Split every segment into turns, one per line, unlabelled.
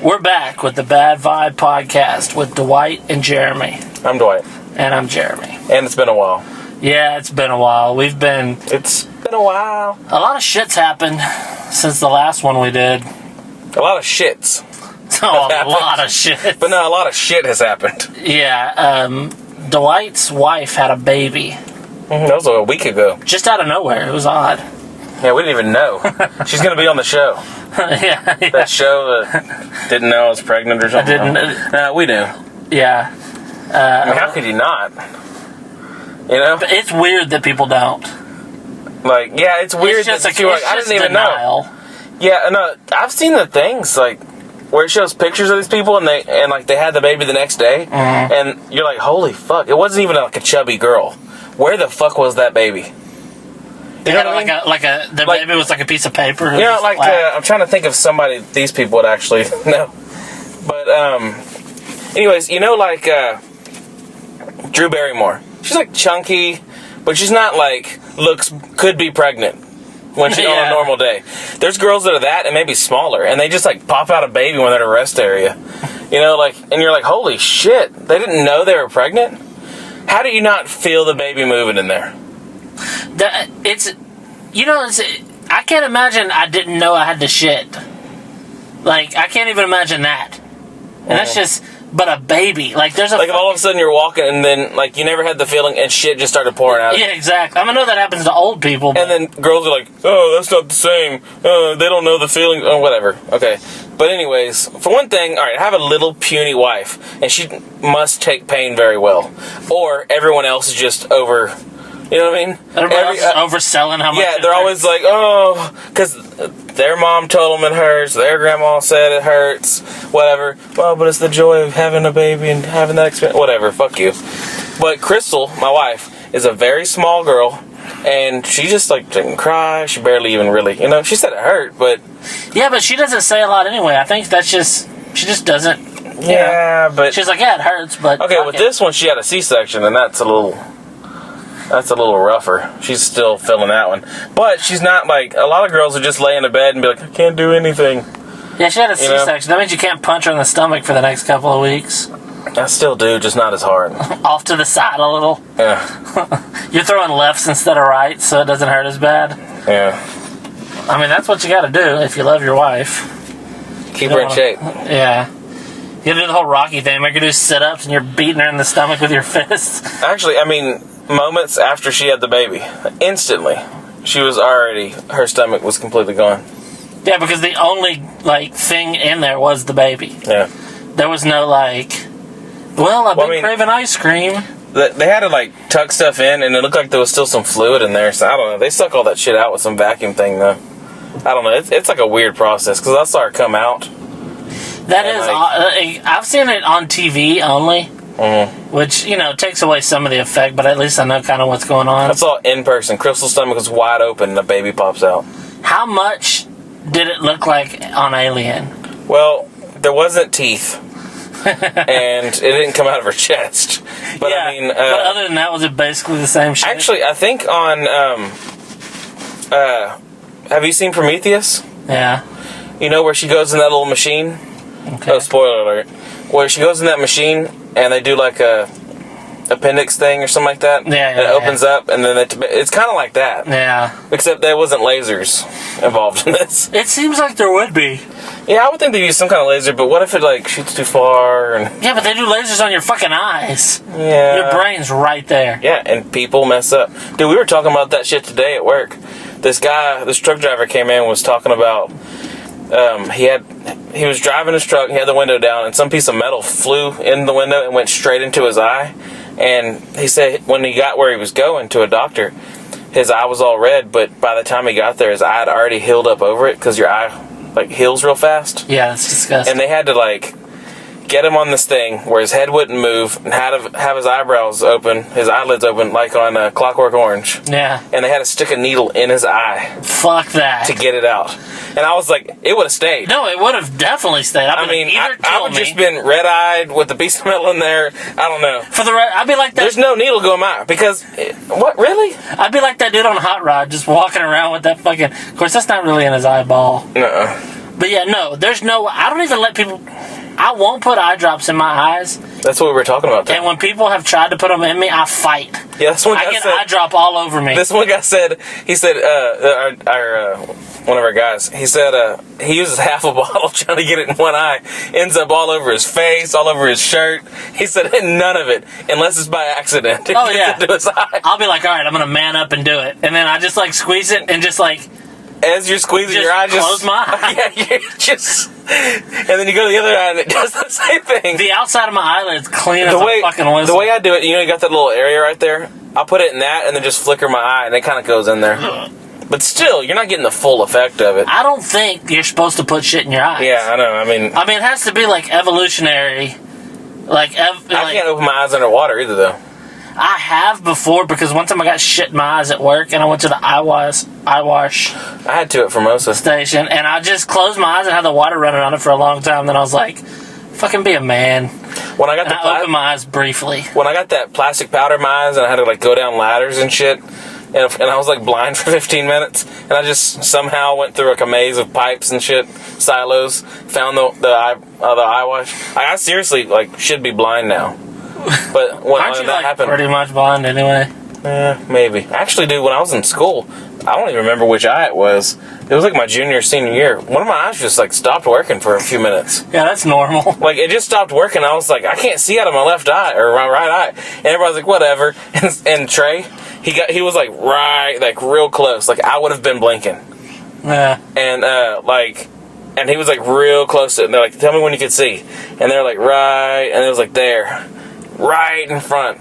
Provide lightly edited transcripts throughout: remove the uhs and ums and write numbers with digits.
We're back with the Bad Vibe Podcast with Dwight and Jeremy.
I'm Dwight.
And I'm Jeremy.
And it's been a while.
Yeah, it's been a while.
It's been a while.
A lot of shit's happened since the last one we did.
A lot of shits.
Oh, a lot of shit.
But no, a lot of shit has happened.
Yeah, Dwight's wife had a baby.
That was a week ago.
Just out of nowhere. It was odd.
Yeah, we didn't even know. She's going to be on the show.
yeah.
That show that didn't know I was pregnant or something. We knew.
Yeah.
I mean, how could you not? You know?
But it's weird that people don't.
Like, yeah, it's weird that people I didn't even know. Yeah, no, I've seen the things, like, where it shows pictures of these people and they had the baby the next day, and you're like, holy fuck, it wasn't even like a chubby girl. Where the fuck was that baby?
They had the baby was like a piece of paper.
You know, like, I'm trying to think of somebody these people would actually know. But, anyways, you know, like, Drew Barrymore. She's, like, chunky, but she's not, like, could be pregnant when she's on a normal day. There's girls that are that and maybe smaller, and they just, like, pop out a baby when they're at a rest area. You know, like, and you're like, holy shit, they didn't know they were pregnant? How do you not feel the baby moving in there?
I can't imagine I didn't know I had to shit. Like, I can't even imagine that. And that's just, but a baby. Like, there's a...
Like, if all of a sudden you're walking and then, like, you never had the feeling and shit just started pouring out.
Yeah, exactly. I know that happens to old people. But...
And then girls are like, oh, that's not the same. They don't know the feeling. Oh, whatever. Okay. But anyways, for one thing, all right, I have a little puny wife, and she must take pain very well. Or everyone else is just over... You know what I mean?
Everybody else is overselling how much.
Yeah, they're always like, oh, because their mom told them it hurts, their grandma said it hurts, whatever. Well, but it's the joy of having a baby and having that experience. Whatever, fuck you. But Crystal, my wife, is a very small girl, and she just, like, didn't cry. She barely even really, you know, she said it hurt, but...
Yeah, but she doesn't say a lot anyway. I think that's just, she just doesn't...
Yeah, but...
She's like, yeah, it hurts, but...
Okay, with this one, she had a C-section, and that's a little rougher. She's still feeling that one. But she's not like... A lot of girls would just lay in a bed and be like, I can't do anything.
Yeah, she had a C-section. That means you can't punch her in the stomach for the next couple of weeks.
I still do, just not as hard.
Off to the side a little.
Yeah.
You're throwing lefts instead of rights, so it doesn't hurt as bad.
Yeah.
I mean, that's what you gotta do if you love your wife.
Keep her in shape.
Yeah. You gotta do the whole Rocky thing. Make her do sit-ups and you're beating her in the stomach with your fists.
Actually, I mean... Moments after she had the baby, instantly, her stomach was completely gone.
Yeah, because the only, like, thing in there was the baby.
Yeah.
There was no, like, I've been craving ice cream.
They had to, like, tuck stuff in, and it looked like there was still some fluid in there, so I don't know. They suck all that shit out with some vacuum thing, though. I don't know. It's like a weird process, because I saw her come out.
That is, I've seen it on TV only. Which, you know, takes away some of the effect, but at least I know kind of what's going on.
I saw it in person. Crystal's stomach was wide open and the baby pops out.
How much did it look like on Alien?
Well, there wasn't teeth. And it didn't come out of her chest. But
yeah,
I mean...
but other than that, was it basically the same shit?
Actually, I think on... have you seen Prometheus?
Yeah.
You know where she goes in that little machine?
Okay.
Oh, spoiler alert. Where she goes in that machine and they do like a appendix thing or something like that.
Yeah,
and it opens up and then it's kind of like that.
Yeah.
Except there wasn't lasers involved in this.
It seems like there would be.
Yeah, I would think they use some kind of laser, but what if it like shoots too far? And...
Yeah, but they do lasers on your fucking eyes.
Yeah.
Your brain's right there.
Yeah, and people mess up. Dude, we were talking about that shit today at work. This truck driver came in and was talking about he was driving his truck, he had the window down, and some piece of metal flew in the window and went straight into his eye. And he said when he got where he was going to a doctor, his eye was all red, but by the time he got there, his eye had already healed up over it, because your eye, like, heals real fast.
Yeah, that's disgusting.
And they had to, like, get him on this thing where his head wouldn't move and had to have his eyebrows open, his eyelids open, like on Clockwork Orange.
Yeah.
And they had to stick a needle in his eye.
Fuck that.
To get it out. And I was like, it would have stayed.
No, it would have definitely stayed. I mean,
I would have just been red-eyed with a piece of metal in there. I don't know.
I'd be like that.
There's no needle going in my eye because, what, really?
I'd be like that dude on Hot Rod, just walking around with that fucking... Of course, that's not really in his eyeball.
Nuh-uh.
But yeah, no, there's no. I don't even let people. I won't put eye drops in my eyes.
That's what we were talking about.
And when people have tried to put them in me, I fight.
Yeah, that's one guy
I get
said,
eye drop all over me.
This one guy said, he said, one of our guys, he said, he uses half a bottle trying to get it in one eye, ends up all over his face, all over his shirt. He said, none of it, unless it's by accident.
Oh, yeah.
Into his eye.
I'll be like, all right, I'm going to man up and do it. And then I just like squeeze it and just like.
As you're squeezing your eye,
close my eye.
Yeah, you just. And then you go to the other eye and it does the same thing.
The outside of my eyelid's clean as a fucking whistle.
The way I do it, you know, you got that little area right there? I'll put it in that and then just flicker my eye and it kind of goes in there. But still, you're not getting the full effect of it.
I don't think you're supposed to put shit in your eyes.
Yeah, I know. I mean,
it has to be like evolutionary. I
can't open my eyes underwater either, though.
I have before because one time I got shit in my eyes at work and I went to the eye wash
I had to at Formosa
station and I just closed my eyes and had the water running on it for a long time. Then I was like, fucking be a man.
When I got
I opened my eyes briefly.
When I got that plastic powder in my eyes and I had to like go down ladders and shit, and I was like blind for 15 minutes, and I just somehow went through like a maze of pipes and shit, silos, found the eye wash. I seriously like should be blind now. But when
Aren't you
that
like
happened,
pretty much blind anyway?
Maybe. Actually, dude, when I was in school, I don't even remember which eye it was. It was like my junior or senior year. One of my eyes just like stopped working for a few minutes.
Yeah, that's normal.
Like it just stopped working. I was like, I can't see out of my left eye or my right eye. And everybody's like, whatever. And Trey, he was like real close. Like I would have been blinking.
Yeah.
And and he was like real close. And they're like, tell me when you can see. And they're like, right. And it was like there. Right in front.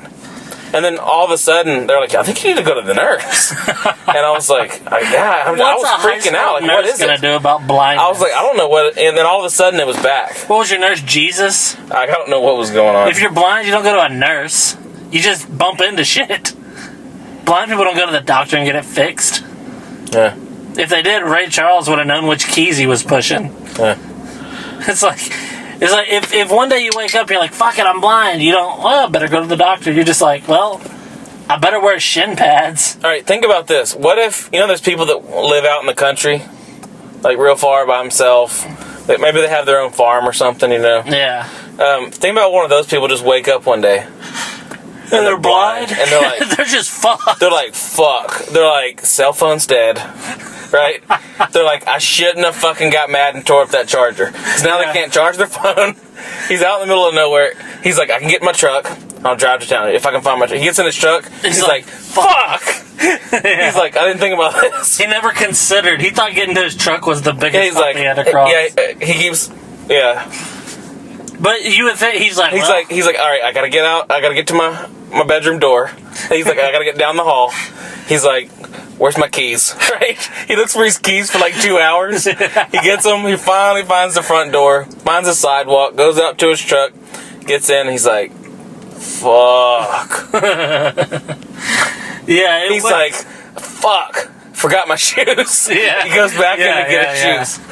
And then all of a sudden, they're like, I think you need to go to the nurse. And I was like, I was freaking out. Like, what is
going to do about blindness?
I was like, I don't know what. And then all of a sudden, it was back.
What was your nurse, Jesus?
I don't know what was going on.
If you're blind, you don't go to a nurse. You just bump into shit. Blind people don't go to the doctor and get it fixed.
Yeah.
If they did, Ray Charles would have known which keys he was pushing.
Yeah.
It's like if one day you wake up and you're like, fuck it, I'm blind. You don't, well, better go to the doctor. You're just like, well, I better wear shin pads.
All right, think about this. What if, there's people that live out in the country, like real far by themselves. Maybe they have their own farm or something,
Yeah.
Think about one of those people just wake up one day.
And they're blind.
And they're like,
they're just fucked.
They're like, fuck. They're like, cell phone's dead. Right? They're like, I shouldn't have fucking got mad and tore up that charger. Because now they can't charge their phone. He's out in the middle of nowhere. He's like, I can get in my truck. I'll drive to town if I can find my truck. He gets in his truck. He's like, fuck. Yeah. He's like, I didn't think about this.
He never considered. He thought getting to his truck was the biggest step he had to cross.
Yeah, he keeps, yeah.
But you would think, he's like,
all right, I gotta get out. I gotta get to my bedroom door. He's like, I gotta get down the hall. He's like, where's my keys? Right? He looks for his keys for like 2 hours. He gets them. He finally finds the front door, finds the sidewalk, goes out to his truck, gets in. He's like, fuck.
Yeah.
He's like, fuck. Forgot my shoes.
Yeah.
He goes back in to get his shoes.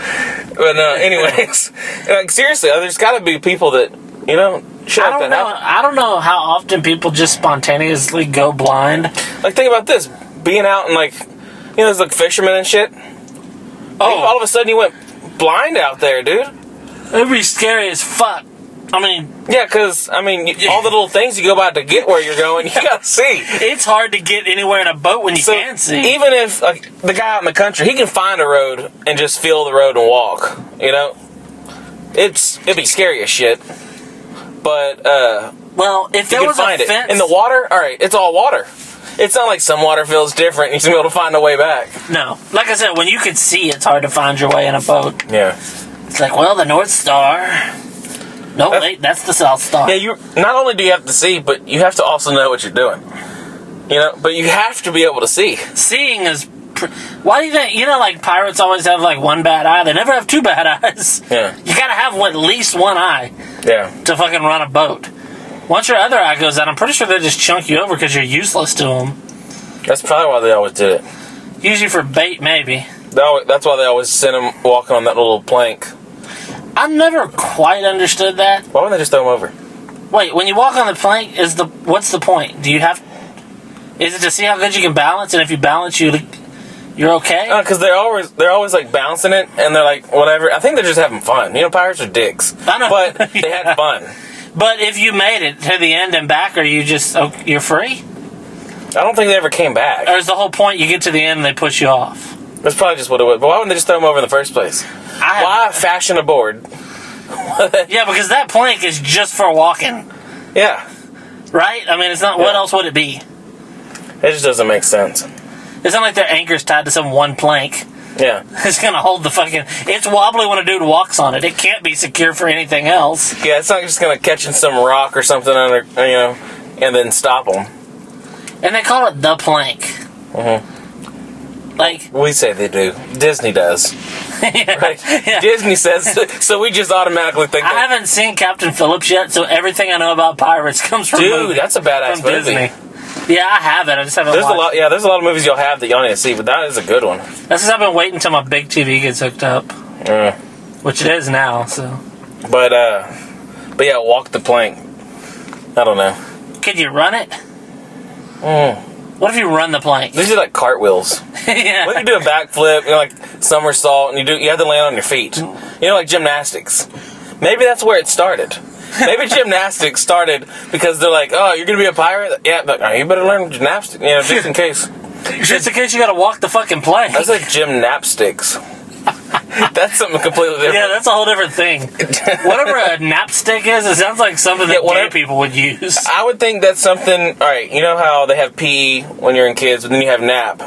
But anyways, like seriously, there's got to be people that shit like that happen.
I don't know how often people just spontaneously go blind.
Like think about this: being out and there's like fishermen and shit. Oh, all of a sudden you went blind out there, dude.
It'd be scary as fuck. I mean...
Yeah, because, all the little things you go about to get where you're going, you gotta see.
It's hard to get anywhere in a boat when you can't see.
Even if, the guy out in the country, he can find a road and just feel the road and walk, It'd be scary as shit. But,
well, if there was a fence...
In the water, alright, it's all water. It's not like some water feels different and you're going to be able to find a way back.
No. Like I said, when you can see, it's hard to find your way in a boat.
Yeah.
It's like, well, the North Star... No, wait, that's the South Star.
Yeah, not only do you have to see, but you have to also know what you're doing. But you have to be able to see.
Seeing is... Why do you think... like pirates always have one bad eye. They never have two bad eyes.
Yeah.
You gotta have at least one eye.
Yeah.
To fucking run a boat. Once your other eye goes out, I'm pretty sure they just chunk you over because you're useless to them.
That's probably why they always did it.
Usually for bait, maybe.
That's why they always sent them walking on that little plank.
I never quite understood that.
Why wouldn't they just throw them over?
Wait, when you walk on the plank, what's the point? Is it to see how good you can balance? And if you balance, you You're okay?
Because they're always like bouncing it, and they're like whatever. I think they're just having fun. You know, pirates are dicks.
I know.
But they had fun.
But if you made it to the end and back, are you just you're free?
I don't think they ever came back.
Or is the whole point you get to the end and they push you off?
That's probably just what it was. But why wouldn't they just throw them over in the first place? Why fashion a board?
Yeah, because that plank is just for walking.
Yeah.
Right? I mean, it's not.
Yeah.
What else would it be?
It just doesn't make sense.
It's not like their anchor's tied to some one plank.
Yeah.
It's gonna hold the fucking. It's wobbly when a dude walks on it. It can't be secure for anything else.
Yeah, it's not just gonna catch in some rock or something under, and then stop them.
And they call it the plank.
Mm-hmm.
Like
we say they do. Disney does.
yeah,
Right?
yeah.
Disney says, so we just automatically think.
I haven't seen Captain Phillips yet, so everything I know about pirates comes from
Dude, that's a badass
from
movie.
Disney. Yeah, I have it. I just haven't
There's
watched
a lot. Yeah, there's a lot of movies you'll have that y'all need to see, but that is a good one.
That's because I've been waiting until my big TV gets hooked up, which it is now. So,
But yeah, walk the plank. I don't know.
could you run it?
Mm.
What if you run the plank?
These are like cartwheels.
Yeah.
What if you do a backflip, like somersault, and you have to land on your feet? Like gymnastics. Maybe that's where it started. Maybe gymnastics started because they're like, oh, you're gonna be a pirate? Yeah, but you better learn gymnastics, just in case.
Just in case you gotta walk the fucking plank.
That's like gymnastics. That's something completely different.
Yeah, that's a whole different thing. Whatever a napstick is, it sounds like something that gay people would use.
I would think that's something. All right, you know how they have PE when you're in kids, but then you have nap.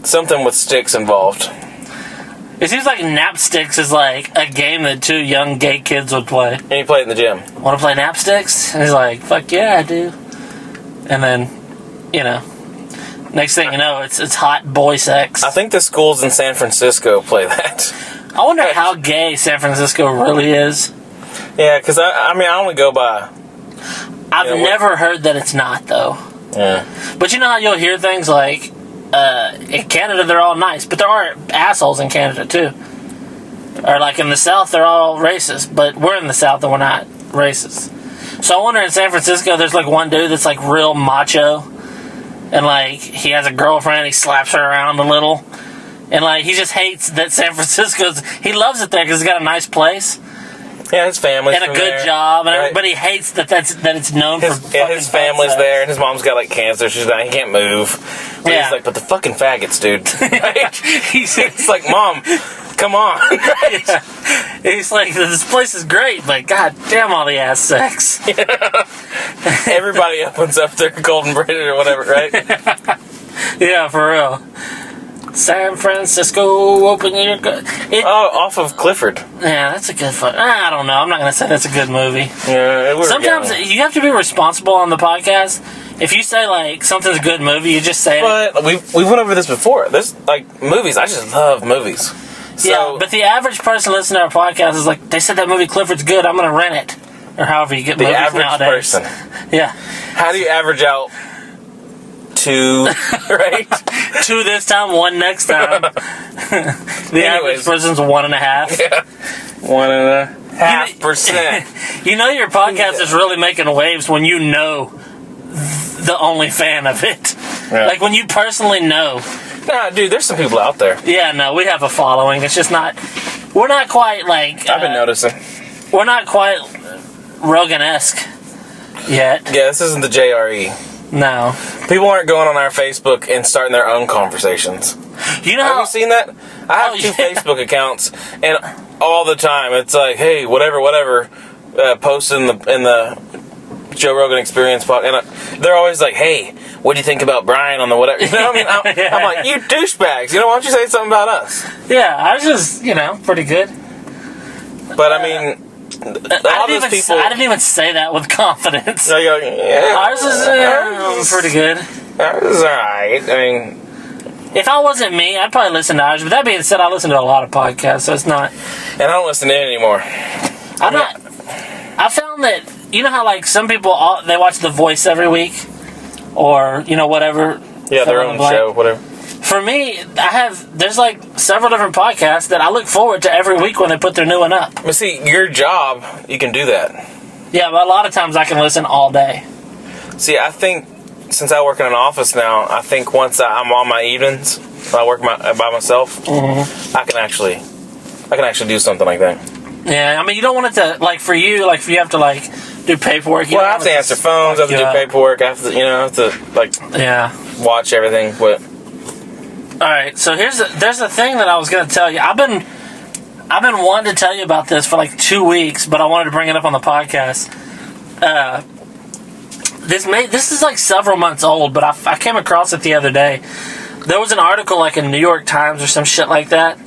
Something with sticks involved.
It seems like napsticks is like a game that two young gay kids would play.
And you play it in the gym.
Want to play napsticks? And he's like, fuck yeah, I do. And then, next thing you know, it's hot boy sex.
I think the schools in San Francisco play that.
I wonder how gay San Francisco really is.
Yeah, because I only go by.
I've never heard that it's not, though.
Yeah.
But you know how you'll hear things like, in Canada they're all nice, but there are assholes in Canada too. Or like in the South they're all racist, but we're in the South and we're not racist. So I wonder in San Francisco there's like one dude that's like real macho, and like he has a girlfriend, he slaps her around a little, and like he just hates that San Francisco's. He loves it there because it's got a nice place.
Yeah, his family's
and a
from
good
there.
job, and
Right.
but he hates that it's known for.
His family's there, and his mom's got like cancer. She's like, he can't move. But
Yeah.
he's like, but the fucking faggots, dude. Right?
He's
It's like, Mom, come on. Right?
Yeah. He's like, this place is great, but god damn all the ass sex.
Everybody opens up their golden braided or whatever, right?
Yeah, for real. San Francisco, open your.
Off of Clifford.
Yeah, that's a good fun. I don't know. I'm not gonna say that's a good movie.
Yeah,
Sometimes you have to be responsible on the podcast. If you say like something's a good movie, you just say it.
But we went over this before. There's like movies. I just love movies. So,
Yeah, but the average person listening to our podcast is like, they said that movie Clifford's good. I'm gonna rent it, or however you get
the
movies
average
nowadays.
person.
Yeah,
How do you average out 2, right?
2 this time, 1 next time. The average person's 1.5.
Yeah. 1.5%.
You know your podcast is really making waves when you know the only fan of it.
Yeah.
Like when you personally know.
Nah, dude, there's some people out there.
Yeah, no, we have a following. It's just not. We're not quite like.
I've been noticing.
We're not quite Rogan-esque yet.
Yeah, this isn't the JRE.
No.
People aren't going on our Facebook and starting their own conversations.
You know
Have
how.
you seen that? I have 2 Facebook accounts, and all the time it's like, hey, whatever, posted in the Joe Rogan Experience pod, and they're always like, hey, what do you think about Brian on the whatever? You know what I mean? I'm like, you douchebags. Why don't you say something about us?
Yeah, I was just, pretty good.
But I mean, all those people.
I didn't even say that with confidence.
They go, yeah,
Ours is pretty good.
Ours is alright. I mean,
If I wasn't me, I'd probably listen to ours. But that being said, I listen to a lot of podcasts, so it's not.
and I don't listen to it anymore.
I'm not. I found that how like some people they watch The Voice every week, or whatever.
Yeah, their
fill in
own
the blank.
show, whatever.
For me, there's like several different podcasts that I look forward to every week when they put their new one up.
But see, your job, you can do that.
Yeah, but a lot of times I can listen all day.
See, I think since I work in an office now, I think once I'm on my evenings, when I work by myself, I can actually do something like that.
Yeah, I mean, you don't want it to, like, for you, like, if you have to, like, do paperwork.
Well, I have to answer phones, I have to do paperwork, I have to, like, watch everything, but...
Alright, so there's a thing that I was going to tell you. I've been wanting to tell you about this for, like, 2 weeks, but I wanted to bring it up on the podcast. This is, like, several months old, but I came across it the other day. There was an article, like, in New York Times or some shit like that,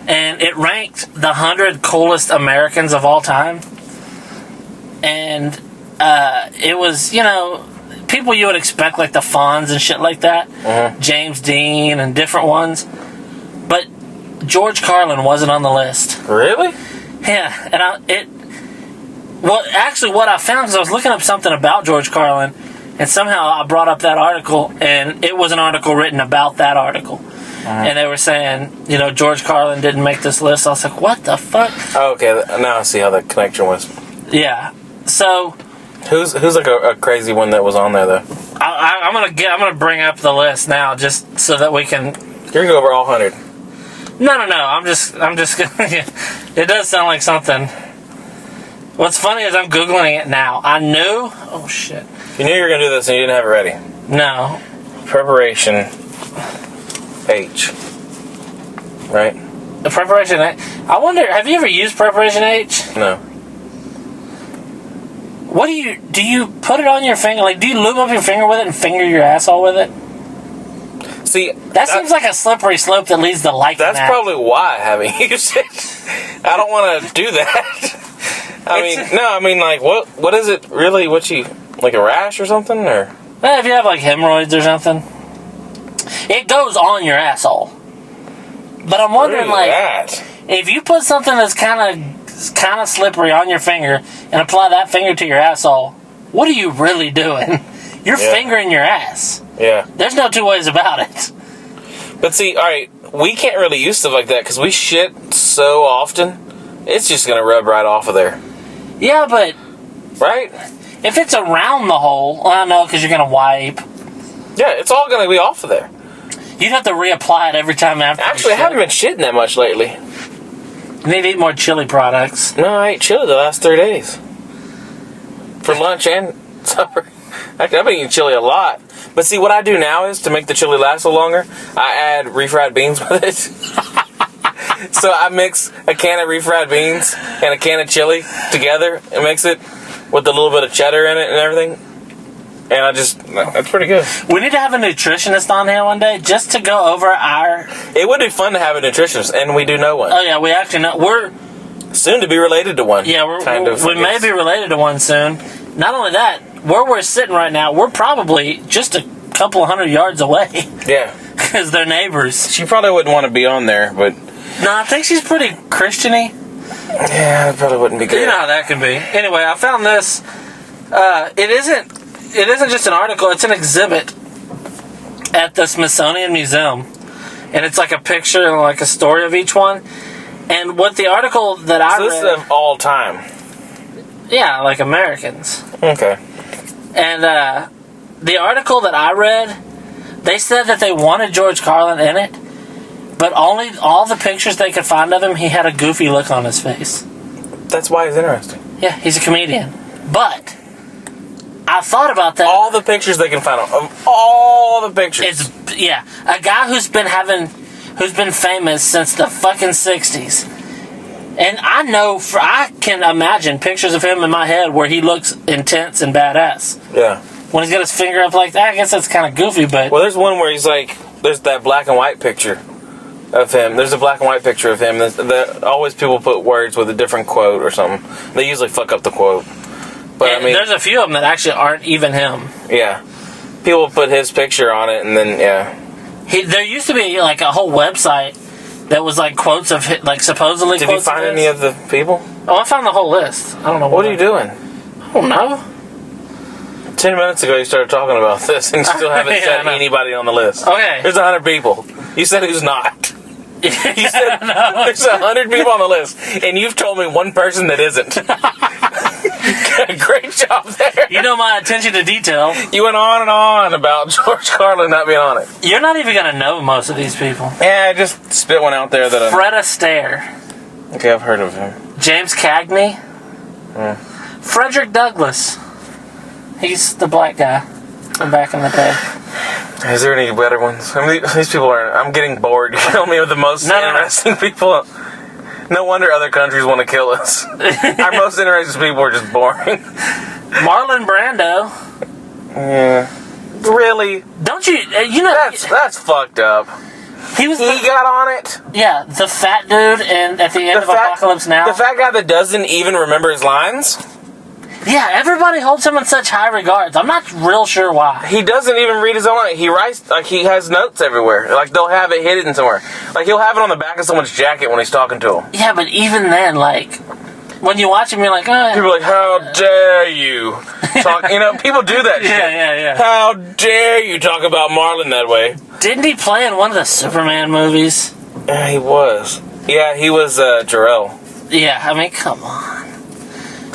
and it ranked the 100 coolest Americans of all time. And it was, people you would expect, like the Fonz and shit like that. James Dean and different ones. But George Carlin wasn't on the list.
Really?
Yeah. And actually what I found, because I was looking up something about George Carlin, and somehow I brought up that article, and it was an article written about that article. And they were saying, George Carlin didn't make this list. I was like, what the fuck?
Oh, okay. Now I see how the connection was.
Yeah. So...
Who's like a crazy one that was on there, though?
I'm gonna bring up the list now, just so that we can...
You're gonna go over all 100.
No. I'm just gonna... It does sound like something. What's funny is I'm Googling it now. I knew... Oh, shit.
You knew you were gonna do this and you didn't have it ready.
No.
Preparation... H. Right?
The Preparation H. I wonder, have you ever used Preparation H?
No.
What do you put it on your finger? Like, do you lube up your finger with it and finger your asshole with it?
See,
that seems like a slippery slope that leads to liking that.
That's probably why I haven't used it. I don't want to do that. Like, what is it really? Like a rash or something? Or
if you have, like, hemorrhoids or something. It goes on your asshole. But I'm wondering, if you put something that's kind of slippery on your finger and apply that finger to your asshole, what are you really doing? You're fingering your ass.
Yeah.
There's no two ways about it.
But see, alright, we can't really use stuff like that because we shit so often, it's just going to rub right off of there.
Yeah, but...
Right?
If it's around the hole, well, I know, because you're going to wipe.
Yeah, it's all going to be off of there.
You'd have to reapply it every time after.
Actually, I haven't been shitting that much lately.
You need to eat more chili products.
No, I ate chili the last 3 days. For lunch and supper. Actually, I've been eating chili a lot. But see, what I do now is, to make the chili last a little longer, I add refried beans with it. So I mix a can of refried beans and a can of chili together and mix it with a little bit of cheddar in it and everything. And that's pretty good.
We need to have a nutritionist on here one day just to go over our...
It would be fun to have a nutritionist, and we do know one.
Oh, yeah, we actually know. We're...
Soon to be related to one.
Yeah, we may be related to one soon. Not only that, where we're sitting right now, we're probably just a couple of 100 yards away.
Yeah.
Because they're neighbors.
She probably wouldn't want to be on there, but...
No, I think she's pretty Christian-y.
Yeah, that probably wouldn't be good.
You know how that can be. Anyway, I found this. It isn't just an article, it's an exhibit at the Smithsonian Museum. And it's like a picture and like a story of each one. And what the article that I read...
This is of all time.
Yeah, like Americans.
Okay.
And the article that I read, they said that they wanted George Carlin in it, but only all the pictures they could find of him, he had a goofy look on his face.
That's why he's interesting.
Yeah, he's a comedian. But I thought about that.
All the pictures they can find of all the pictures.
A guy who's been famous since the fucking 60s. And I can imagine pictures of him in my head where he looks intense and badass.
Yeah.
When he's got his finger up like that, I guess that's kind of goofy, but...
Well, there's one where he's like, there's that black and white picture of him. There's a black and white picture of him. Always people put words with a different quote or something. They usually fuck up the quote. But I mean...
There's a few of them that actually aren't even him.
Yeah. People put his picture on it, and then, yeah.
There used to be, like, a whole website that was, like, quotes of, like, supposedly
Did
quotes
you find any of the people?
Oh, I found the whole list. I don't know
what are you doing?
I don't know.
10 minutes ago you started talking about this, and you still haven't said anybody on the list.
Okay.
There's 100 people. You said who's not. You said
no.
There's 100 people on the list, and you've told me one person that isn't. Great job there.
You know my attention to detail.
You went on and on about George Carlin not being on it.
You're not even going to know most of these people.
Yeah, I just spit one out there that I...
Fred Astaire.
Okay, I've heard of him.
James Cagney. Frederick Douglass. He's the black guy from back in the day.
Is there any better ones? I mean, these people are... I'm getting bored. You tell me of the most interesting people. No wonder other countries want to kill us. Our most interesting people are just boring.
Marlon Brando.
Yeah. Really?
Don't you... you know...
That's fucked up.
He
got on it?
Yeah, the fat dude at the end of Apocalypse Now.
The fat guy that doesn't even remember his lines?
Yeah, everybody holds him in such high regards. I'm not real sure why.
He doesn't even read his own line. He writes, like, he has notes everywhere. Like, they'll have it hidden somewhere. Like, he'll have it on the back of someone's jacket when he's talking to him.
Yeah, but even then, like, when you watch him, you're like, oh.
People are like, how dare you talk, you know, people do that shit.
Yeah.
How dare you talk about Marlon that way?
Didn't he play in one of the Superman movies?
Yeah, he was. Yeah, he was, Jor-El.
Yeah, I mean, come on.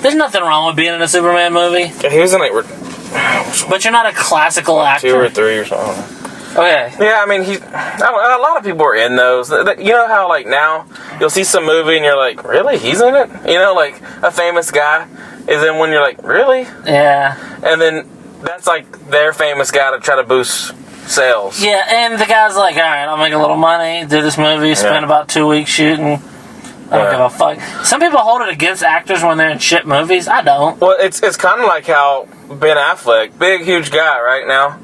There's nothing wrong with being in a Superman movie.
Yeah, he was in, like,
but you're not a classical actor.
2 or 3 or something.
Okay.
Yeah, I mean, a lot of people are in those. You know how, like, now you'll see some movie and you're like, really? He's in it? You know, like, a famous guy is in one, you're like, really?
Yeah.
And then that's, like, their famous guy to try to boost sales.
Yeah, and the guy's like, all right, I'll make a little money, do this movie, spend about 2 weeks shooting. I don't give a fuck. Some people hold it against actors when they're in shit movies. I don't.
Well, it's kind of like how Ben Affleck, big, huge guy right now,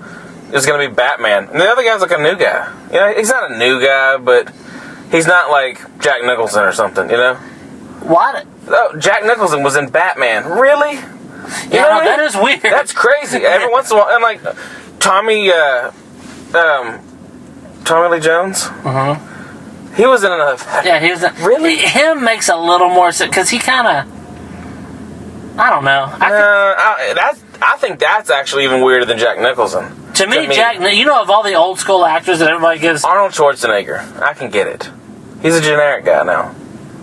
is going to be Batman. And the other guy's like a new guy. You know, he's not a new guy, but he's not like Jack Nicholson or something, you know?
What?
Oh, Jack Nicholson was in Batman. Really? You know what I mean?
That is weird.
That's crazy. Every once in a while, and like Tommy Lee Jones.
Mm-hmm.
He was in another.
Yeah, he was.
Really?
Him makes a little more sense because he kind of. I don't know.
I think that's actually even weirder than Jack Nicholson.
To me, Jack. You know, of all the old school actors that everybody gives.
Arnold Schwarzenegger. I can get it. He's a generic guy now.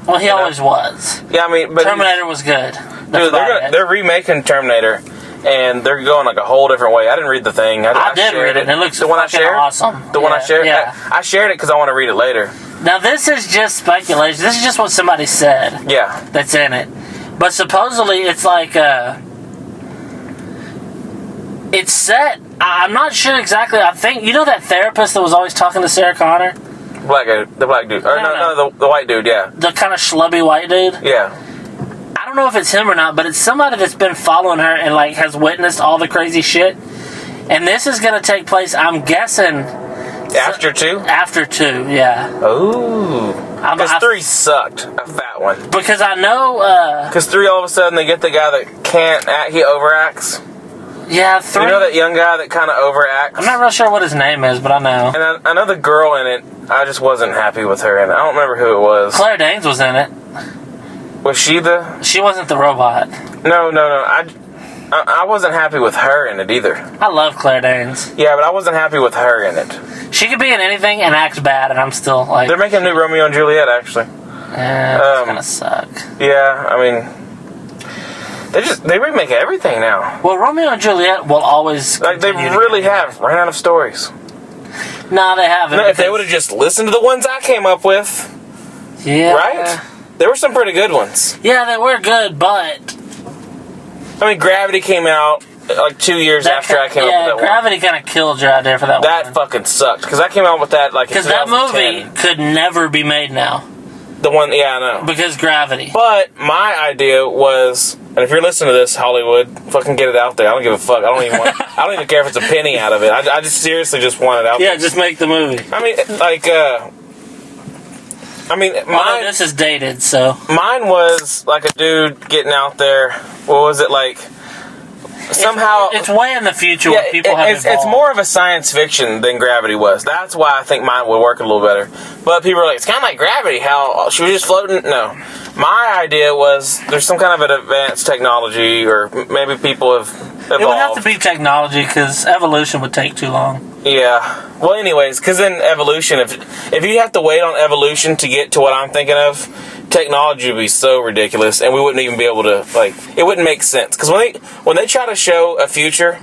Well, he always was.
Yeah, I mean, but
Terminator was good.
Dude, they're remaking Terminator, and they're going like a whole different way. I didn't read the thing. I
did read it, and it looks
the one I shared.
Awesome.
The one I shared.
Yeah.
I shared it because I want to read it later.
Now this is just speculation. This is just what somebody said.
Yeah.
That's in it, but supposedly it's like it's set. I'm not sure exactly. I think you know that therapist that was always talking to Sarah Connor.
The black dude. Or no, the white dude. Yeah.
The kind of schlubby white dude.
Yeah.
I don't know if it's him or not, but it's somebody that's been following her and like has witnessed all the crazy shit. And this is going to take place, I'm guessing,
after 2.
After 2, yeah.
Ooh. Because 3 sucked. A fat one.
Because I know.
Because 3, all of a sudden, they get the guy that can't act. He overacts.
Yeah, 3.
You know that young guy that kind of overacts?
I'm not real sure what his name is, but I know.
And I know the girl in it, I just wasn't happy with her in it. I don't remember who it was.
Claire Danes was in it.
Was she the...
She wasn't the robot.
No. I wasn't happy with her in it either.
I love Claire Danes.
Yeah, but I wasn't happy with her in it.
She could be in anything and act bad, and I'm still like...
They're making a new Romeo and Juliet, actually.
Yeah, that's gonna suck.
Yeah, I mean... They remake everything now.
Well, Romeo and Juliet will always...
Like, they really have ran out of stories.
No, they haven't.
No, if they would have just listened to the ones I came up with...
Yeah.
Right? There were some pretty good ones.
Yeah, they were good, but...
I mean, Gravity came out like 2 years after I came up with that one.
Yeah, Gravity kind of killed your idea for that one.
That fucking sucked, because I came out with that like in 2010.
Because that movie could never be made now.
The one, yeah, I know.
Because Gravity.
But my idea was, and if you're listening to this, Hollywood, fucking get it out there. I don't give a fuck. I don't even care if it's a penny out of it. I just seriously just want it out there.
Yeah, just make the movie.
I mean, like,
Although this is dated, so.
Mine was like a dude getting out there. What was it like? Somehow
it's way in the future where people have evolved.
It's more of a science fiction than Gravity was. That's why I think mine would work a little better. But people are like, it's kind of like Gravity. How she was just floating? No, my idea was there's some kind of an advanced technology, or maybe people have evolved.
It would have to be technology because evolution would take too long.
Yeah. Well, anyways, because in evolution, if you have to wait on evolution to get to what I'm thinking of, technology would be so ridiculous, and we wouldn't even be able to, like, it wouldn't make sense. Because when they try to show a future,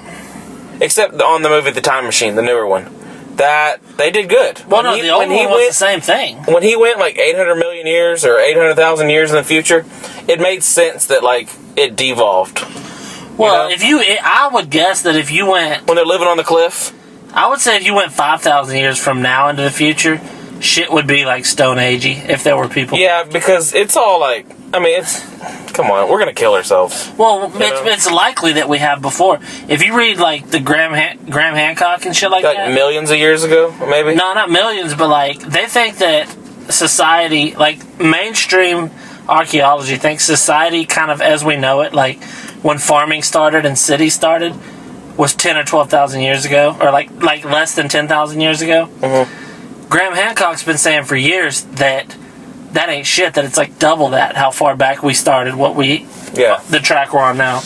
except on the movie The Time Machine, the newer one, that they did good.
Well, no, the old one was the same thing.
When he went like 800 million years or 800,000 years in the future, it made sense that, like, it devolved.
Well, I would guess that if you went...
When they're living on the cliff?
I would say if you went 5,000 years from now into the future, shit would be like Stone Agey if there were people.
Yeah, because it's all like, I mean, it's, come on, we're going to kill ourselves.
Well, it's likely that we have before. If you read, like, the Graham Hancock and shit like that.
Like millions of years ago, maybe?
No, not millions, but, like, they think that society, like, mainstream archaeology thinks society kind of as we know it, like, when farming started and cities started, was 10 or 12,000 years ago, or, like less than 10,000 years ago. Mm-hmm. Graham Hancock's been saying for years that ain't shit, that it's like double that, how far back we started, the track we're on now.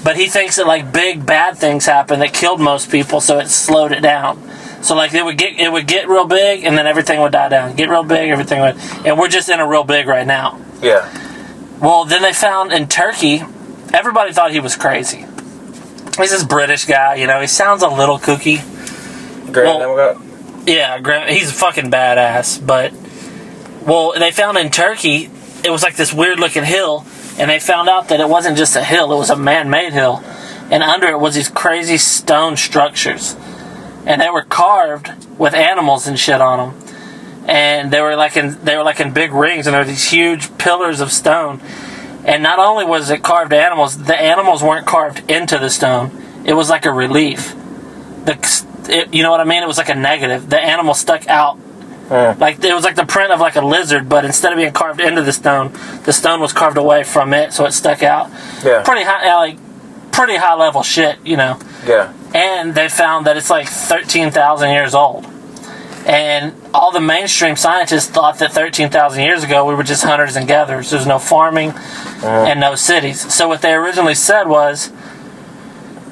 But he thinks that, like, big bad things happened that killed most people, so it slowed it down. So, like, it would get real big, and then everything would die down. Get real big, everything would... And we're just in a real big right now.
Yeah.
Well, then they found in Turkey, everybody thought he was crazy. He's this British guy, you know, he sounds a little kooky. Yeah, he's fucking badass, but... Well, they found in Turkey, it was like this weird-looking hill, and they found out that it wasn't just a hill, it was a man-made hill. And under it was these crazy stone structures. And they were carved with animals and shit on them. And they were like in big rings, and there were these huge pillars of stone. And not only was it carved animals, the animals weren't carved into the stone. It was like a relief. You know what I mean? It was like a negative. The animal stuck out. Like, it was like the print of like a lizard, but instead of being carved into the stone was carved away from it, so it stuck out.
Yeah.
Pretty high level shit, you know.
Yeah.
And they found that it's like 13,000 years old. And all the mainstream scientists thought that 13,000 years ago we were just hunters and gatherers. There was no farming and no cities. So what they originally said was,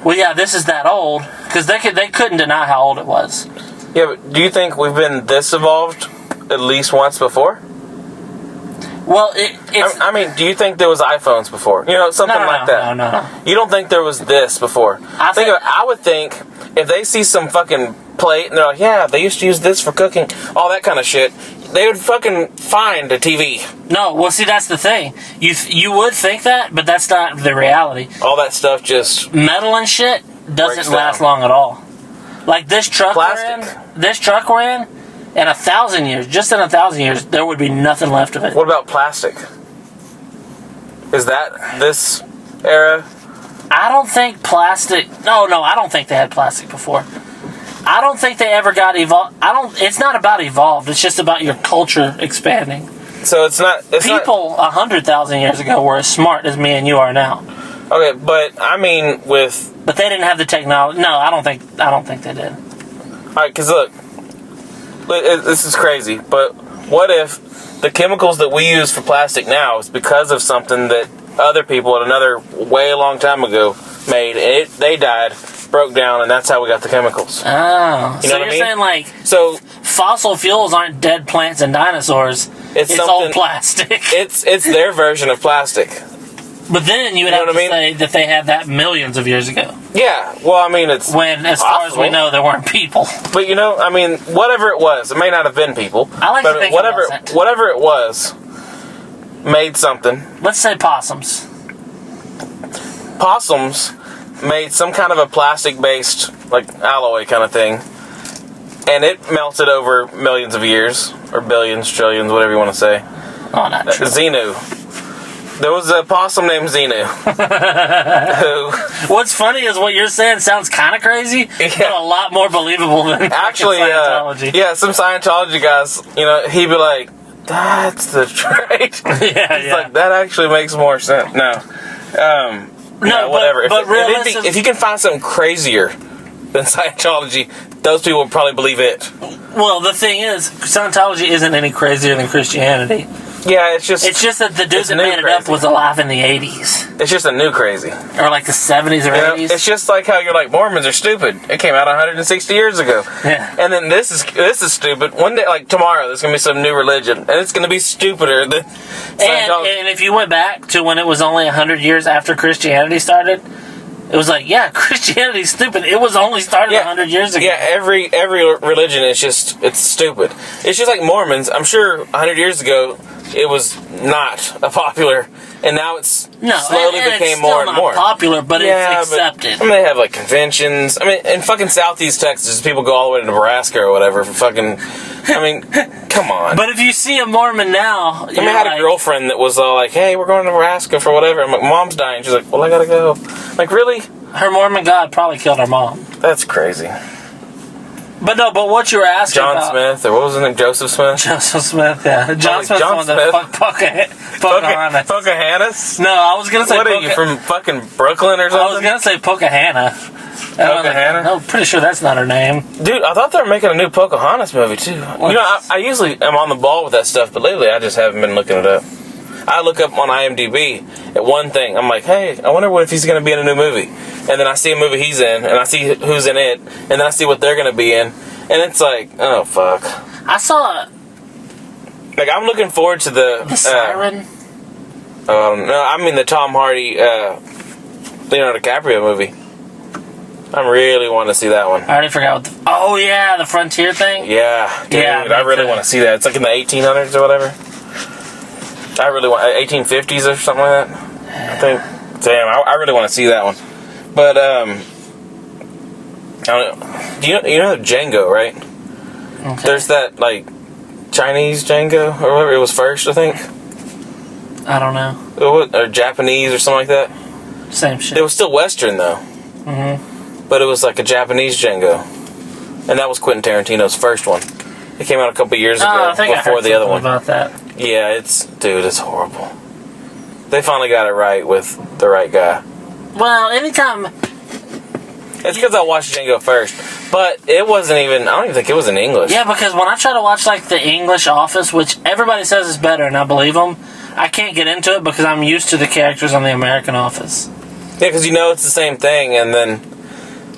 well, yeah, this is that old, because they couldn't deny how old it was.
Yeah, but do you think we've been this evolved at least once before?
Well, it's...
I mean, do you think there was iPhones before? You know, something like that.
No.
You don't think there was this before? I would think if they see some fucking plate and they're like, yeah, they used to use this for cooking, all that kind of shit, they would fucking find a TV.
No, well, see, that's the thing. You would think that, but that's not the reality.
All that stuff just...
Metal and shit doesn't last long at all. Like this truck we're in, in 1,000 years, just in 1,000 years, there would be nothing left of it.
What about plastic? Is that this era?
I don't think plastic... No, I don't think they had plastic before. I don't think they ever got evolved. It's not about evolved, it's just about your culture expanding.
So it's not...
People 100,000 years ago were as smart as me and you are now.
Okay, but I mean with...
But they didn't have the technology. No, I don't think they did.
Alright, because look, this is crazy, but what if the chemicals that we use for plastic now is because of something that other people at another way a long time ago made, and they died, broke down, and that's how we got the chemicals.
Oh.
You know what I mean?
Saying, like,
so
fossil fuels aren't dead plants and dinosaurs. It's old plastic.
It's their version of plastic.
But then you would have to say that they had that millions of years ago.
Yeah, well, I mean, it's
when, as far as we know, there weren't people.
But, you know, I mean, whatever it was, it may not have been people.
I like to think
whatever it was, made something.
Let's say possums.
Possums made some kind of a plastic-based, like, alloy kind of thing. And it melted over millions of years, or billions, trillions, whatever you want to say.
Oh, not true.
Xenu. There was a possum named Xenu.
What's funny is what you're saying sounds kind of crazy, but a lot more believable than
actually
Scientology.
Some Scientology guys, you know, he'd be like, "That's the trait." He's like, "That actually makes more sense." No, whatever.
But
if you can find something crazier than Scientology, those people would probably believe it.
Well, the thing is, Scientology isn't any crazier than Christianity.
Yeah, it's just
that the dude that made it up was alive in the 80s.
It's just a new crazy.
Or like the 70s or
You know,
80s.
it's just like how you're like, Mormons are stupid. It came out 160 years ago.
Yeah.
And then this is stupid. One day, like tomorrow, there's going to be some new religion. And it's going to be stupider than Scientology.
And if you went back to when it was only 100 years after Christianity started, it was like, yeah, Christianity's stupid. It was only started 100 years ago.
Yeah, every religion is just, it's stupid. It's just like Mormons. I'm sure 100 years ago, it was not a popular, and now it's slowly
and
became
it's
more
still
and more.
not popular, but it's accepted.
But, I mean, they have like conventions. I mean, in fucking Southeast Texas, people go all the way to Nebraska or whatever for fucking. I mean, come on.
But if you see a Mormon now,
I mean, I had a girlfriend that was all like, "Hey, we're going to Nebraska for whatever." I'm like, "Mom's dying." She's like, "Well, I gotta go." I'm like, really?
Her Mormon God probably killed her mom.
That's crazy.
But what you were asking
John
about...
Smith, or what was his name? Joseph Smith?
Joseph Smith, yeah. John Smith's
John
the one that Pocahontas.
Pocahontas?
No, I was going to say...
What are you, from fucking Brooklyn or something?
I was going to say Pocahontas.
Pocahontas?
I'm pretty sure that's not her name.
Dude, I thought they were making a new Pocahontas movie, too. You know, I usually am on the ball with that stuff, but lately I just haven't been looking it up. I look up on IMDb at one thing. I'm like, hey, I wonder if he's going to be in a new movie. And then I see a movie he's in, and I see who's in it, and then I see what they're going to be in. And it's like, oh, fuck.
I saw...
Like, I'm looking forward to the
Siren?
No, I mean the Tom Hardy, Leonardo DiCaprio movie. I really want to see that one.
I already forgot what oh, yeah, the Frontier thing?
Yeah, dude,
Yeah,
I really want to see that. It's like in the 1800s or whatever. I really want 1850s or something like that. I think. Damn, I really want to see that one. But I don't know. You know Django, right?
Okay.
There's that like Chinese Django or whatever it was first, I think.
I don't know.
Or Japanese or something like that.
Same shit.
It was still Western though.
Mm-hmm.
But it was like a Japanese Django, and that was Quentin Tarantino's first one. It came out a couple years ago
I think
before
I heard
the other one.
about that.
Yeah, it's horrible. They finally got it right with the right guy.
Well, anytime...
It's because I watched Django first, but it wasn't even. I don't even think it was in English.
Yeah, because when I try to watch like the English Office, which everybody says is better, and I believe them, I can't get into it because I'm used to the characters on the American Office.
Yeah, because you know it's the same thing, and then.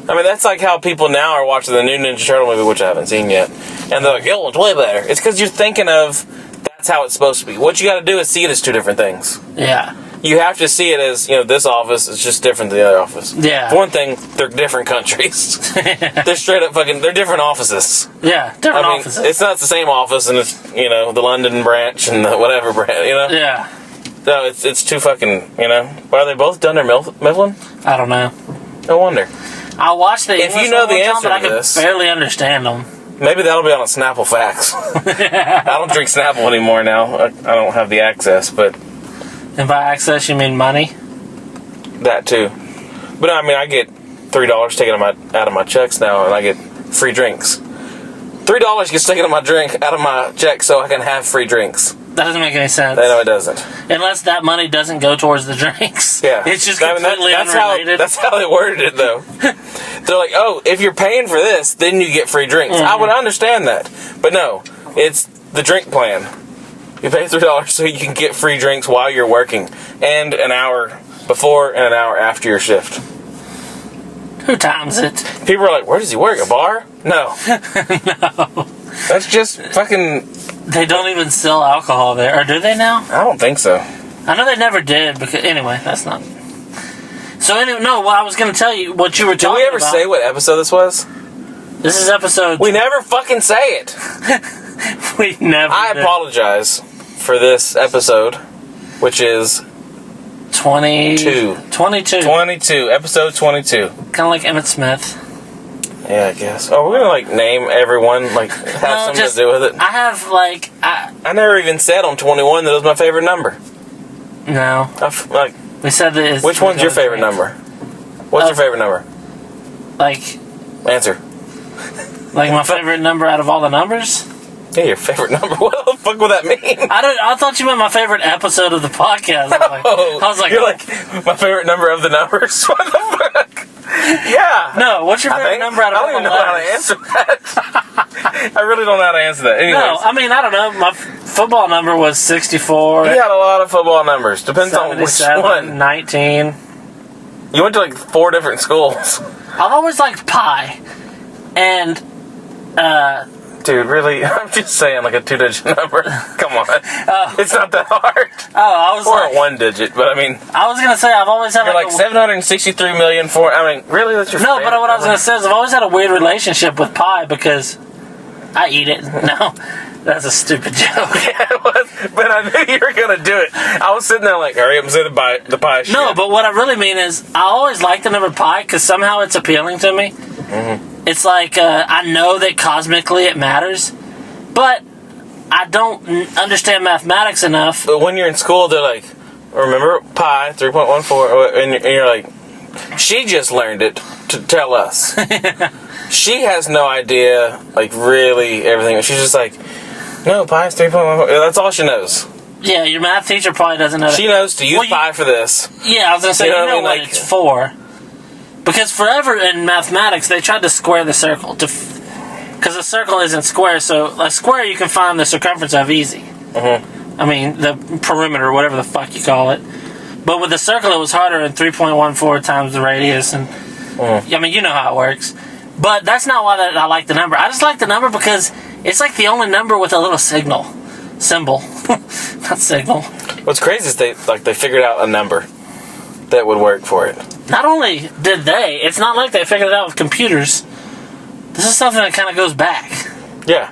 I mean, that's like how people now are watching the new Ninja Turtle movie, which I haven't seen yet. And they're like, yo, it's way better. It's because you're thinking of that's how it's supposed to be. What you got to do is see it as two different things.
Yeah.
You have to see it as, this office is just different than the other office.
Yeah.
For one thing, they're different countries. They're straight up they're different offices.
Yeah, different offices.
It's not the same office, and it's, the London branch and the whatever branch,
Yeah.
No, it's too fucking, Why are they both done their Mifflin?
I don't know.
No wonder.
I watched the
If
English
you know
one
the
one time,
answer
but I
to
could
this-
barely understand them.
Maybe that'll be on a Snapple Facts. I don't drink Snapple anymore now. I don't have the access, but
And by access, you mean money?
that too. But I mean, I get $3 taken out of my checks now, and I get free drinks. $3 gets taken out of my check so I can have free drinks.
That doesn't make any sense.
I know it doesn't.
Unless that money doesn't go towards the drinks.
Yeah.
It's just
I mean,
completely unrelated.
That's how they worded it, though. They're like, oh, if you're paying for this, then you get free drinks. I would understand that. But no, it's the drink plan. You pay $3 so you can get free drinks while you're working. And an hour before and an hour after your shift.
Who times it?
People are like, where does he work? A bar? No.
No.
That's just fucking...
They don't even sell alcohol there. Or do they now?
I don't think so.
I know they never did, because anyway, that's not... So anyway, no, well, I was going to tell you what you were
Did
talking
we ever
about.
say what episode this was?
This is episode...
We never fucking say it.
We never
I
did.
apologize for this episode, which is
22.
22, episode 22.
Kind of like Emmett Smith.
Yeah, I guess. Oh, we're gonna like name everyone, like have something
just,
to do with it.
I have like...
I never even said on 21 that it was my favorite number.
No.
Like,
We said that it's...
which one's your favorite number? What's your favorite number?
Like
Answer.
my favorite number out of all the numbers?
Yeah, your favorite number. What the fuck would that mean?
I thought you meant my favorite episode of the podcast. I was like,
you're like my favorite number of the numbers. What the fuck? Yeah.
No, what's your favorite number out of
I don't even know how to answer that. I really don't know how to answer that. Anyways.
No, I mean, I don't know. My football number was 64.
You had a lot of football numbers. Depends on which one.
19.
You went to like 4 different schools.
I've always liked pi. And,
dude, really? I'm just saying like a 2-digit number. Come on. It's not that hard.
I was
or a 1 digit, but I mean.
I was going to say, I've always had
you're like 763 million for. I mean, really? That's your
No, but what I was going to say is I've always had a weird relationship with pie because I eat it. No, that's a stupid joke.
Yeah, it was, but I knew you were going to do it. I was sitting there like, hurry up and say the pie shit.
No, but what I really mean is I always like the number pi because somehow it's appealing to me. Mm-hmm. It's like, I know that cosmically it matters, but I don't understand mathematics enough.
But when you're in school, they're like, remember pi, 3.14, and you're like, she just learned it to tell us. She has no idea, like, really everything. She's just like, no, pi is 3.14. That's all she knows.
Yeah, your math teacher probably doesn't know that.
She knows to use pi for this.
Yeah, I was going to say, you know what
like,
it's for. Because forever in mathematics, they tried to square the circle. Because a circle isn't square, so a square you can find the circumference of easy.
Mm-hmm.
I mean, the perimeter, whatever the fuck you call it. But with the circle, it was harder than 3.14 times the radius. And I mean, you know how it works. But that's not why I like the number. I just like the number because it's like the only number with a little symbol. Not signal.
What's crazy is they figured out a number that would work for it.
Not only did it's not like they figured it out with computers. This is something that kind of goes back.
Yeah.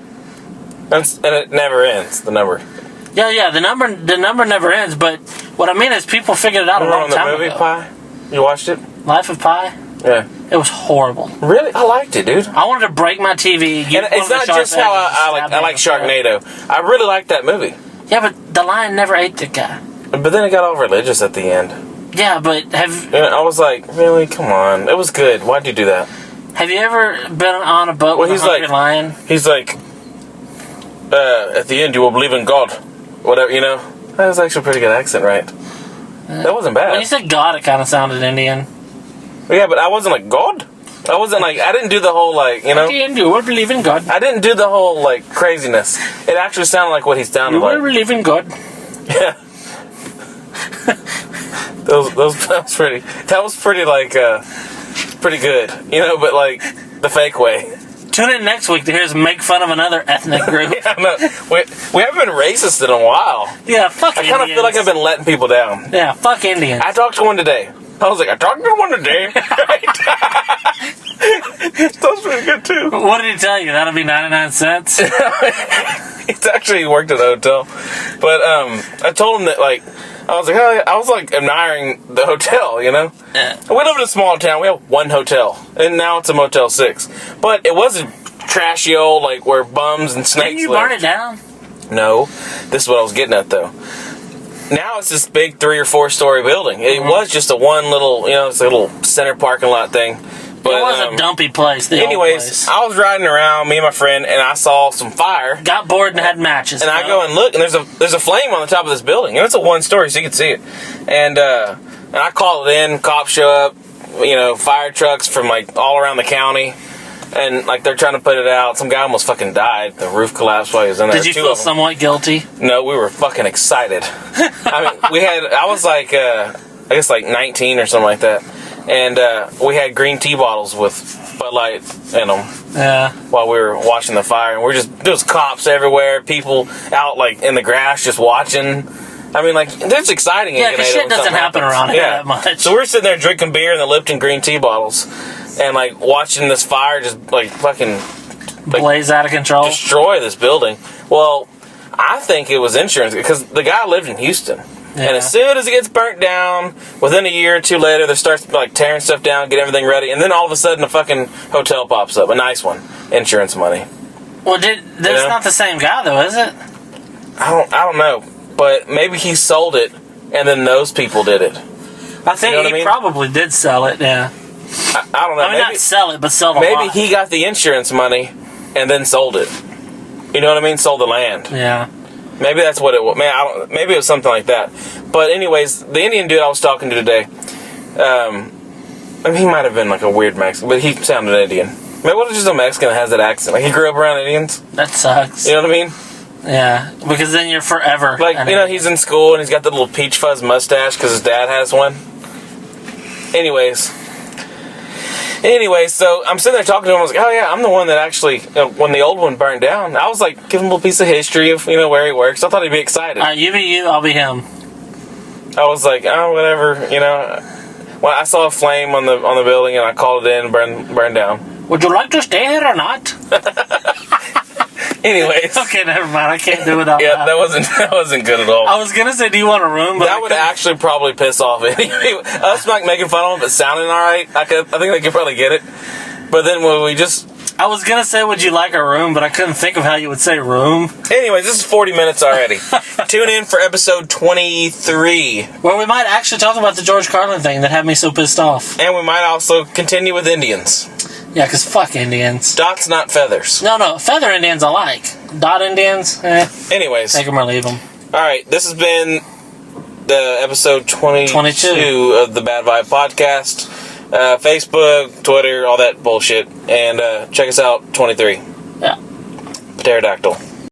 And it never ends, the number.
Yeah, the number never ends, but what I mean is people figured it out a long time ago.
Remember the movie Pi? You watched it?
Life of Pi?
Yeah.
It was horrible.
Really? I liked it, dude.
I wanted to break my TV.
And it's not just how I like Sharknado. I really liked that movie.
Yeah, but the lion never ate the guy.
But then it got all religious at the end.
Yeah, but
I was like, really? Come on. It was good. Why'd you do that?
Have you ever been on a boat with a hungry lion?
He's like, at the end you will believe in God. Whatever, you know? That was actually a pretty good accent, right? That wasn't bad.
When you said God, it kind of sounded Indian.
Yeah, but I wasn't like, God? I wasn't like, I didn't do the whole like, you know?
At the end you will believe in God.
I didn't do the whole like craziness. It actually sounded like what he sounded like.
You will believe in God.
Yeah. That was pretty like pretty good, you know, but like the fake way.
Tune in next week to hear us make fun of another ethnic group.
Yeah, no, we haven't been racist in a while.
Yeah, fuck Indians.
I kind of feel like I've been letting people down.
Yeah, fuck Indians.
I talked to one today. I was like, I talked to one today. That was pretty good too.
What did he tell you? That'll be 99 cents?
It's actually worked at a hotel. But I told him that like I was like admiring the hotel, you know?
Yeah.
We live in a small town. We have one hotel. And now it's a Motel 6. But it wasn't trashy old, like, where bums and snakes
Didn't you
live.
burn it down?
No. This is what I was getting at, though. Now it's this big 3 or 4 story building. It was just a one little, you know, it's a little center parking lot thing. But,
it was a dumpy place.
Anyways, I was riding around, me and my friend, and I saw some fire.
Got bored and had matches.
And I go and look, and there's a flame on the top of this building. And it's a 1-story, so you can see it. And I call it in, cops show up, you know, fire trucks from like all around the county. And like they're trying to put it out. Some guy almost fucking died. The roof collapsed while he was in there.
Did you feel somewhat guilty?
No, we were fucking excited. I mean, I was like, I guess like 19 or something like that. And we had green tea bottles with Bud Light in them.
Yeah.
While we were watching the fire, and there was cops everywhere, people out like in the grass just watching. I mean, like, that's exciting.
Yeah, because shit doesn't happen around here that much.
So we're sitting there drinking beer in the Lipton green tea bottles, and like watching this fire just like fucking
blaze out of control,
destroy this building. Well, I think it was insurance because the guy lived in Houston. Yeah. And as soon as it gets burnt down, within a year or two later, they start like tearing stuff down, get everything ready, and then all of a sudden a fucking hotel pops up, a nice one, insurance money.
Well, that's not the same guy though, is it?
I don't know, but maybe he sold it, and then those people did it.
I think he probably did sell it. Yeah.
I don't know.
I mean, not sell it, but sell the
maybe
lot.
He got the insurance money, and then sold it. You know what I mean? Sold the land.
Yeah.
Maybe that's what it was. Maybe it was something like that. But anyways, the Indian dude I was talking to today, I mean, he might have been like a weird Mexican, but he sounded Indian. Maybe what if just a Mexican that has that accent? Like, he grew up around Indians?
That sucks.
You know what I mean?
Yeah, because then you're forever.
Like, you know, he's in school and he's got the little peach fuzz mustache because his dad has one. Anyways, so I'm sitting there talking to him. I was like, oh yeah, I'm the one that actually, when the old one burned down, I was like, give him a little piece of history of, where he works. I thought he'd be excited.
You be you, I'll be him.
I was like, oh, whatever, Well, I saw a flame on the building and I called it in and burned down.
Would you like to stay here or not?
Anyways.
Okay, never mind. I can't do it out
Yeah,
loud.
that wasn't good at all.
I was gonna say, do you want a room? But
that would actually probably piss off anybody. Us like making fun of them, but sounding all right. I think they could probably get it. But then when we just...
I was gonna say, would you like a room? But I couldn't think of how you would say room.
Anyways, this is 40 minutes already. Tune in for episode 23.
Where we might actually talk about the George Carlin thing that had me so pissed off.
And we might also continue with Indians.
Yeah, because fuck Indians.
Dots, not feathers.
No, feather Indians I like. Dot Indians,
Anyways.
take them or leave them.
Alright, this has been the episode 22 of the Bad Vibe Podcast. Facebook, Twitter, all that bullshit. And check us out, 23.
Yeah.
Pterodactyl.